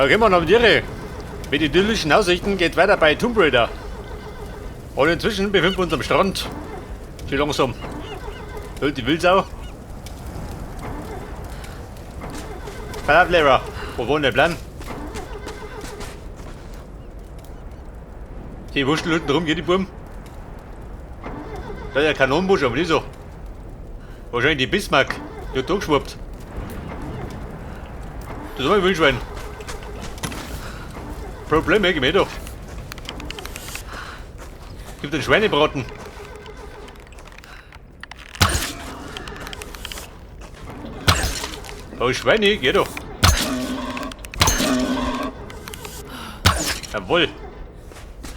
Okay, Mann, haben Tiere. Mit idyllischen Aussichten geht weiter bei Tomb Raider. Und inzwischen befinden wir uns am Strand. Schön langsam. Hört die Wildsau. Pass auf, Lehrer. Wo wohnt der Plan? Die wuscheln unten rum, geht die Buben. Da ist der Kanonenbusch, aber nicht so. Wahrscheinlich die Bismarck. Die hat durchgeschwuppt. Das ist mein Wildschwein. Probleme, geh mir doch. Gibt den Schweinebraten. Oh, Schweine, geh doch. Jawohl.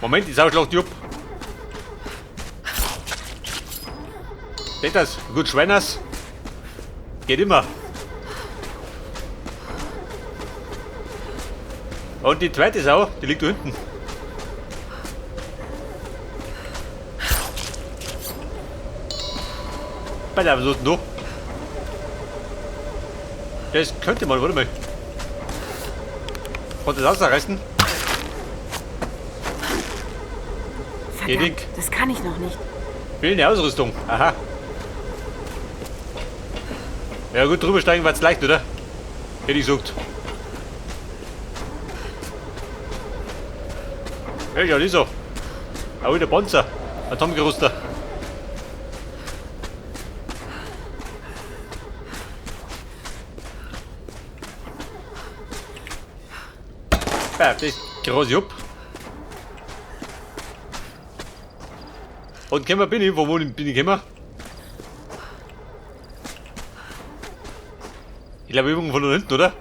Moment, die Sau schlacht die ab. Seht das? Gut Schweiners. Geht immer. Und die zweite Sau, die liegt da hinten. Bei der, was ist denn da? Das könnte man, warte mal. Kann das ausreißen? Verdammt, das kann ich noch nicht. Fehlende Ausrüstung. Aha. Ja gut, drüber steigen war es leicht, oder? Hätte ich gesagt. Ja, ja, nicht so. Auch wieder Panzer. Atomgeruster. Ja, das graus ab. Und bin ich? Wo bin ich gekommen? Ich glaube irgendwo von da hinten, oder?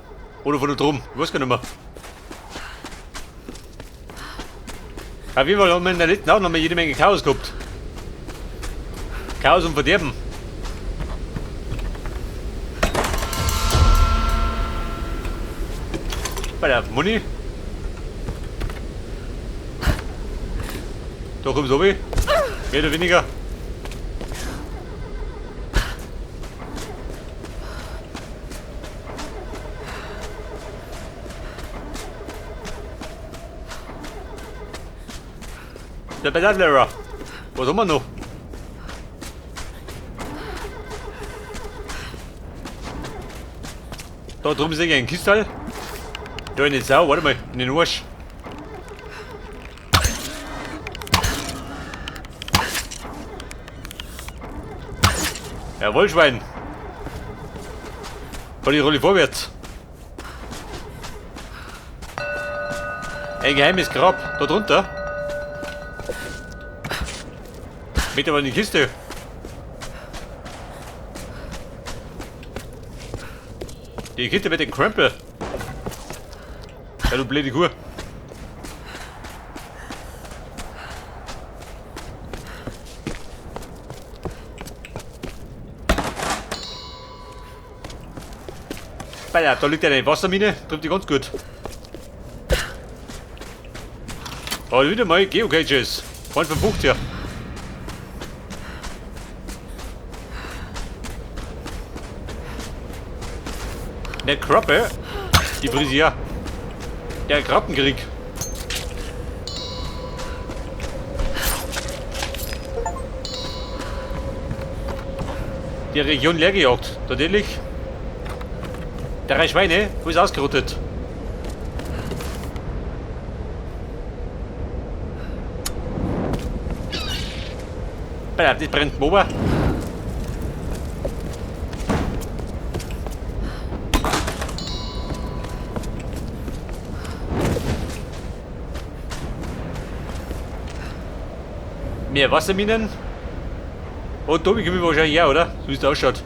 Oder von da drum. Ich weiß gar nicht mehr. Auf jeden Fall haben wir in der letzten Nacht noch mal jede Menge Chaos gehabt. Chaos und Verderben. Bei der Muni. Da kommt so wie. Mehr oder weniger. Der Bedarfslehrer. Was haben wir noch? Da drüben sehe ich einen Kistal. Da eine Sau, warte mal, in den Arsch. Jawohl, Schwein. Voll die Rolle vorwärts. Ein geheimes Grab, da drunter. Mit aber in die Kiste. Die Kiste mit den Krempel. Ja, du blöde Kuh. Ja, da liegt eine Wassermine, trifft die ganz gut. Aber wieder mal Geocaches. Freund vom Bucht hier. Der Krabbe, die Frisier. Der Krabbenkrieg. Die Region leer gejagt, tatsächlich. Der Reich Schweine, wo ist ausgerottet? Das brennt Moba. Mehr Wasserminen. Und Tobi kommen wir wahrscheinlich her, oder? So wie es da ausschaut.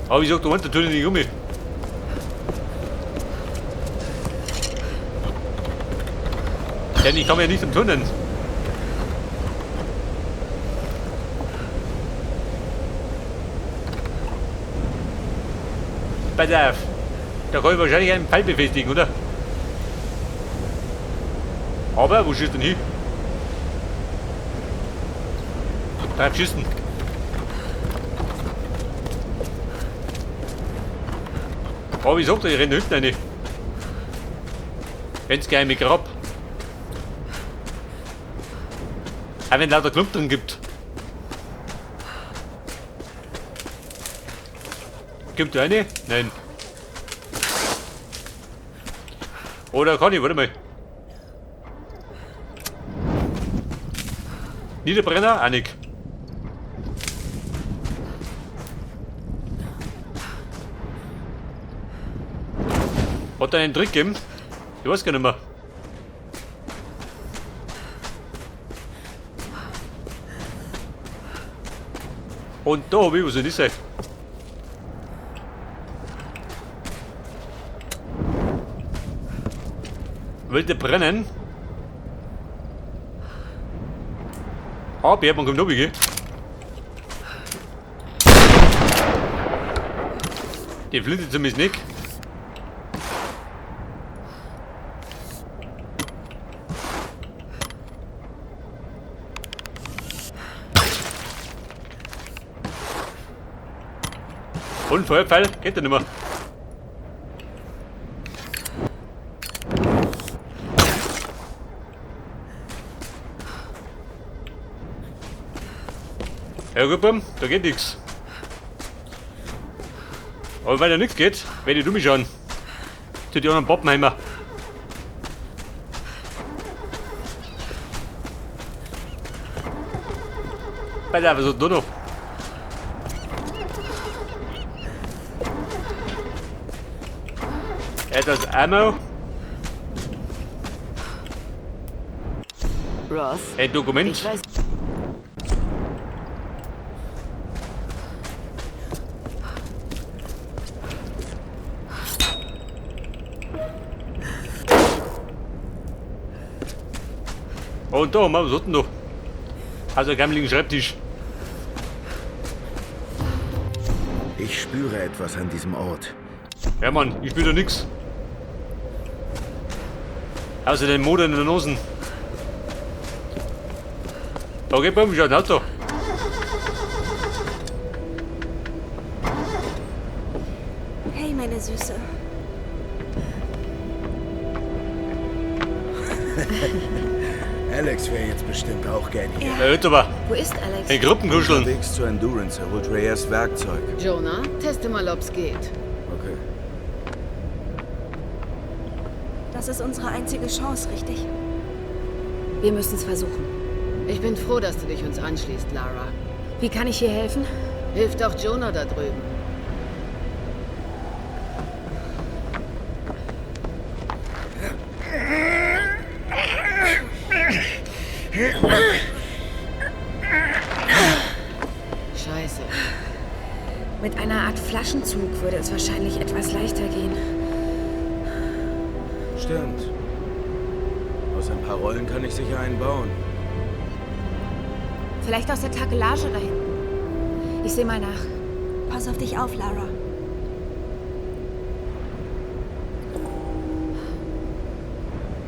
Aber ich sag, da unten tun ich nicht um. Denn ich kann mir nicht umturnen. Pass auf. Da kann ich wahrscheinlich einen Pfeil befestigen, oder? Aber, wo schießt denn hin? Bleib schießen. Oh, wie sagt er, ich renne hinten rein. Ganz geheime Grab. Auch wenn es lauter Klump drin gibt. Kommt da eine? Nein. Oder kann ich, warte mal. Niederbrenner? Auch nicht. Hat er einen Trick gegeben? Ich weiß gar nicht mehr. Und da habe ich was in dieser. Wollte brennen. Bergmann kommt oben, gell? Die Flinte zumindest nicht. Und Feuerpfeil geht ja nicht mehr. Ja gut, da geht nichts. Aber wenn da nichts geht, werde ich du mich schauen. Zu die anderen Pappenheimer. Was ist da noch? Etwas Ammo. Ross, Ein Dokument. ich weiß. Und da, was hat denn da? Also ein gammeligen Schreibtisch. Ich spüre etwas an diesem Ort. Ja Mann, ich spüre da nix. Außer den Motor in der Nase. Okay, Baum, schaut ein Auto. Hey, meine Süße. Alex wäre jetzt bestimmt auch gern hier. Ja, hört aber. Wo ist Alex? In Gruppenkuscheln. Unterwegs zur Endurance, er holt Reyes Werkzeug. Jonah, teste mal, ob's geht. Okay. Das ist unsere einzige Chance, richtig? Wir müssen es versuchen. Ich bin froh, dass du dich uns anschließt, Lara. Wie kann ich hier helfen? Hilft auch Jonah da drüben. Scheiße. Mit einer Art Flaschenzug würde es wahrscheinlich etwas leichter gehen. Stimmt. Aus ein paar Rollen kann ich sicher einen bauen. Vielleicht aus der Takelage da hinten. Ich sehe mal nach. Pass auf dich auf, Lara.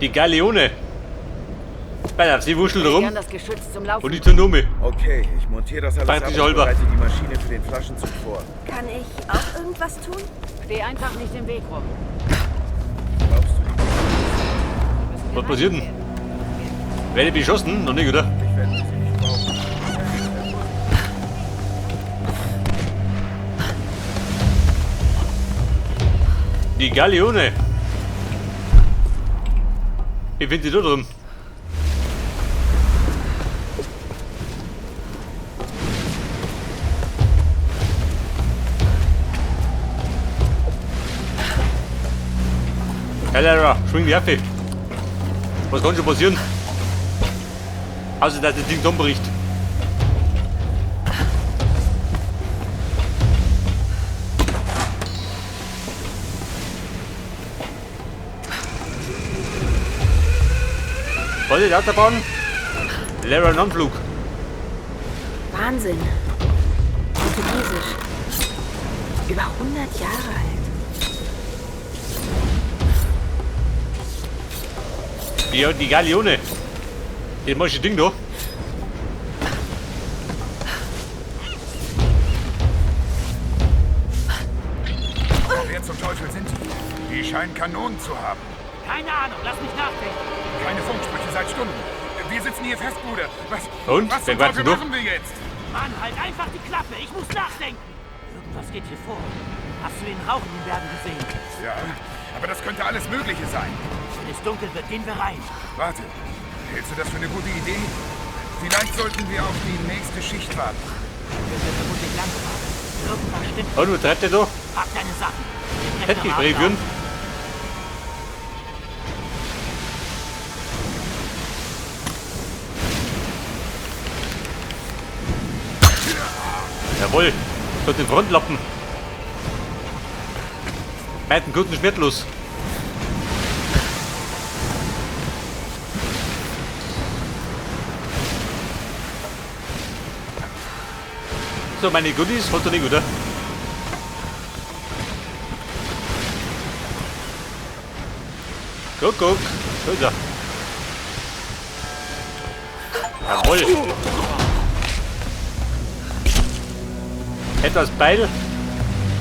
Die Galeone. Alter, sie wuschelt rum. Gern das Geschütz zum Laufen. Und die Turnome. Okay, ich montiere das alles ab Praktisch und halber. bereite die Maschine für den Flaschenzug vor. Kann ich auch irgendwas tun? Steh einfach nicht im Weg rum. Glaubst du, Was passiert denn? Werde ich beschossen? Noch nicht, oder? ich werde sie nicht brauchen? Die Galeone. Wie findet ihr da drin? Hey Lara, schwing die Waffe. Was kann schon passieren? Außer dass das Ding zusammenbricht. Was ist die Autobahn? Lara in Anflug. Wahnsinn. Portugiesisch. Über 100 Jahre alt. Die Galeone. Das magische Ding da. Jetzt zum Teufel sind die? Die scheinen Kanonen zu haben. Keine Ahnung, lass mich nachdenken. Keine Funksprüche seit Stunden. Wir sitzen hier fest, Bruder. Was Und? was Wer zum wartet Teufel noch? machen wir jetzt? Mann, halt einfach die Klappe. Ich muss nachdenken. Irgendwas geht hier vor. Hast du den Rauch in den Bergen gesehen? Ja, aber das könnte alles Mögliche sein. Wenn es dunkel wird, gehen wir rein. Warte, hältst du das für eine gute Idee? Vielleicht sollten wir auf die nächste Schicht warten. Wir sind vermutlich langfahren. Irgendwas stimmt. Und, wo treibt der da? Pack deine Sachen. Wir Hätte brechen Gespräch am führen. Abend Jawohl. Dort den Frontlappen. Beiden guten schmerzlos. So, meine Goodies, hast du nicht, oder? Guck, guck. So ist er. Jawohl. Etwas Beil.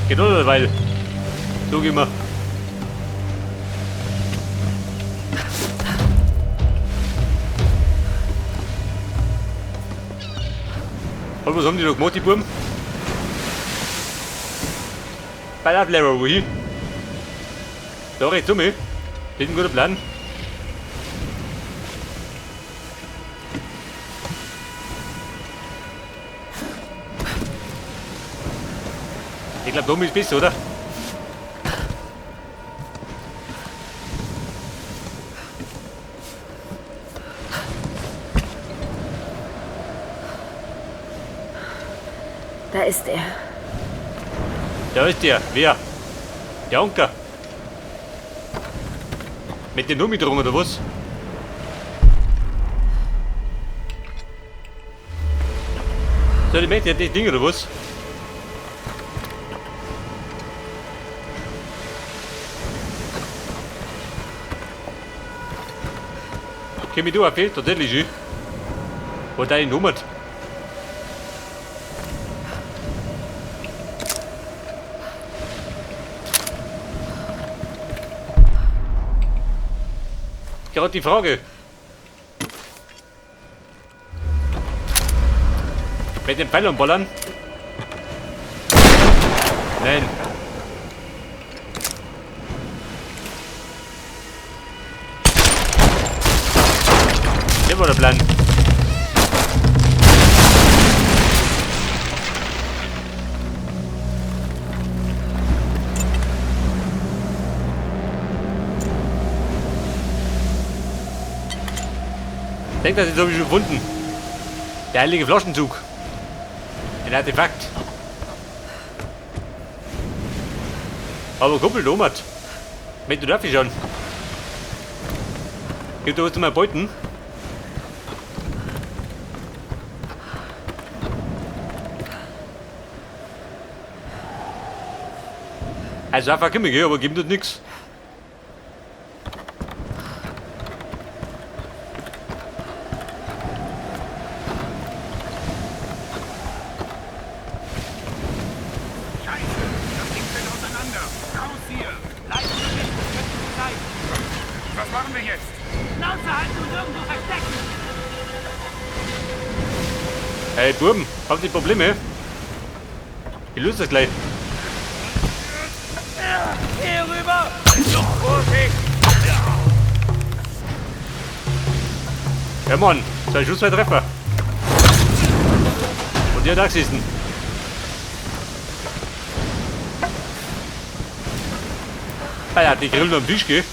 Geht oder Weil. So gehen wir. Und was haben die da gemacht, die Buben? Ballablerer, wohin? Da rechts um mich. Das ist ein guter Plan. Ich glaube, da oben ist besser, oder? Da ist er. Da ist der. Wer? Der Anker. Mit den Nummi drum, oder was? So, die Mädchen hat das Ding, oder was? Komm ich da auf Feld, tatsächlich, wo deine Nummer hat. Gerade die Frage. Mit dem Pfeil umballern? Nein. Das war der Plan. Ich denke, das habe ich schon gefunden. Der heilige Flaschenzug. Ein Artefakt. Aber Kumpel, Domat. Wenn du dafür schon. Gibt da was zu meinen Beuten? Also einfach kommen, gell, aber geben dort nichts. Scheiße, das Ding fällt auseinander. Raus hier. Leicht und Wind, das könnte so sein. Was machen wir jetzt? Schnauze halten und irgendwo verstecken. Hey Buben, habt ihr Probleme? Ich löse das gleich. Hier rüber. Ja Mann, 2 Schuss, 2 Treffer. Und der Taxisten. Ah ja, die grillen am Tisch, gell?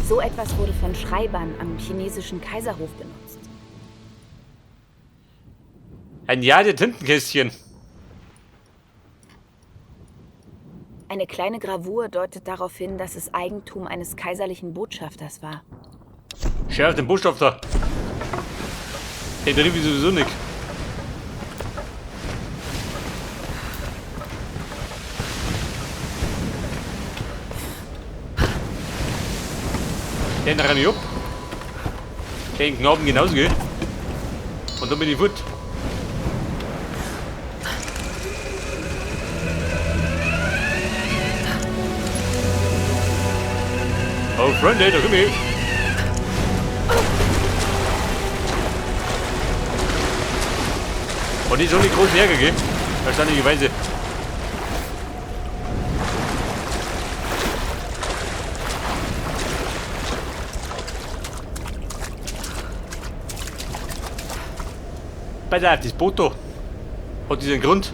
So etwas wurde von Schreibern am chinesischen Kaiserhof benutzt. Ein Jade Tintenkästchen. Eine kleine Gravur deutet darauf hin, dass es Eigentum eines kaiserlichen Botschafters war. Schärf den Botschafter. Den triff ich sowieso nicht. Den rein ich ab. Den Knaben genauso, gell? Und dann bin ich gut. Freunde, da komm ich. Und die ist auch nicht groß Ärger, gell? Verständlicherweise. Pass auf, das Boot da hat diesen Grund.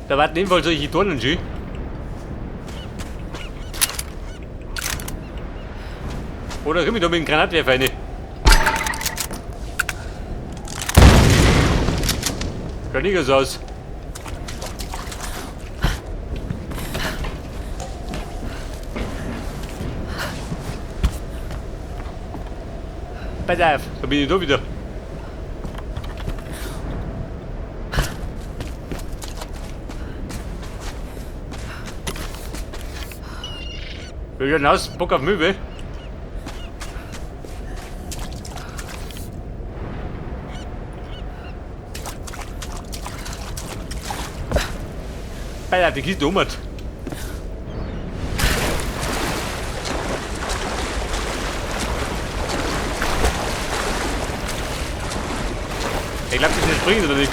Da warten ebenfalls solche Dornen schon. Oder komm ich da mit dem Granatwerfer rein? Schaut nicht so aus. Pass auf, da bin ich da wieder. Wir gehen raus, Bock auf Möbel. Pass auf, die Kiste um hat. Ich glaube, das ist springen oder nicht.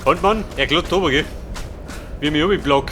Und Mann, er klappt drüber, gell? Wie mich Block.